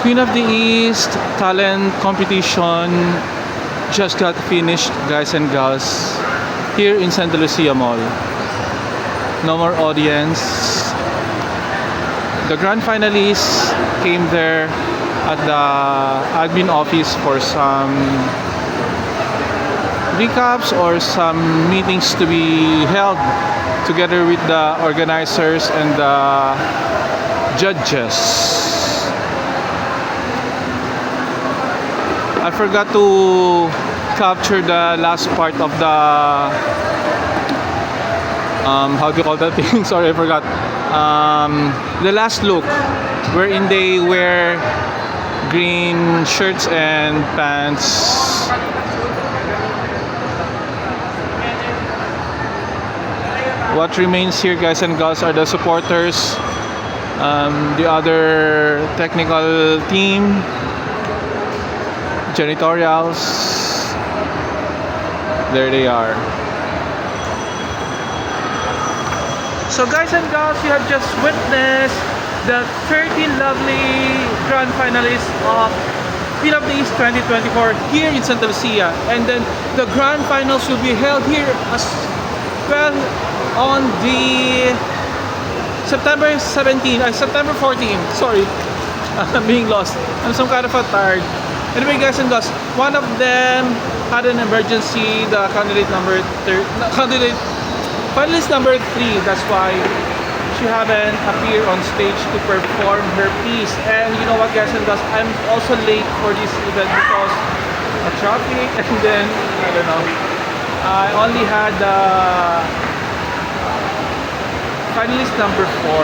Queen of the East talent competition just got finished, guys and gals, here in Santa Lucia Mall. No more audience. The grand finalists came there at the admin office for some recaps or some meetings to be held together with the organizers and the judges. I forgot to capture the last part of the how do you call that thing? Sorry, I forgot. The last look wherein they wear green shirts and pants. What remains here, guys and girls, are the supporters, the other technical team, janitorials. There they are. So guys and girls, you have just witnessed the 13 lovely grand finalists of Queen of the East 2024 here in Santa Lucia, and then the grand finals will be held here as well on the September 14. Sorry, I'm being lost. I'm some kind of tired. Anyway, guys and girls, one of them had an emergency. The finalist number 3. That's why she haven't appeared on stage to perform her piece. And you know what, guys and girls, I'm also late for this event because of traffic. And then I don't know. I only had finalist number 4.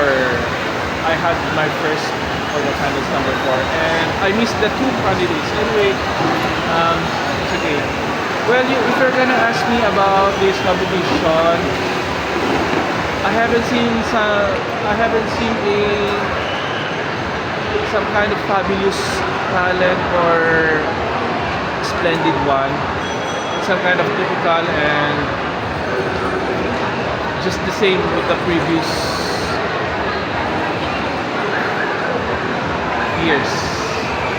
I had my first for the finalist number 4, and I missed the 2 candidates. Anyway, it's okay. Well, if you're gonna ask me about this competition, I haven't seen some kind of fabulous talent or splendid one. Some kind of typical and just the same with the previous years.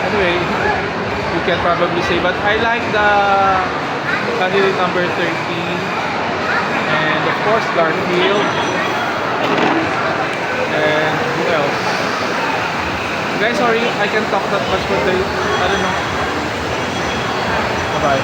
Anyway, you can probably say, but I like the candidate number 13 and of course Garfield, and who else? Guys, sorry, I can't talk that much for the, I don't know. Bye bye.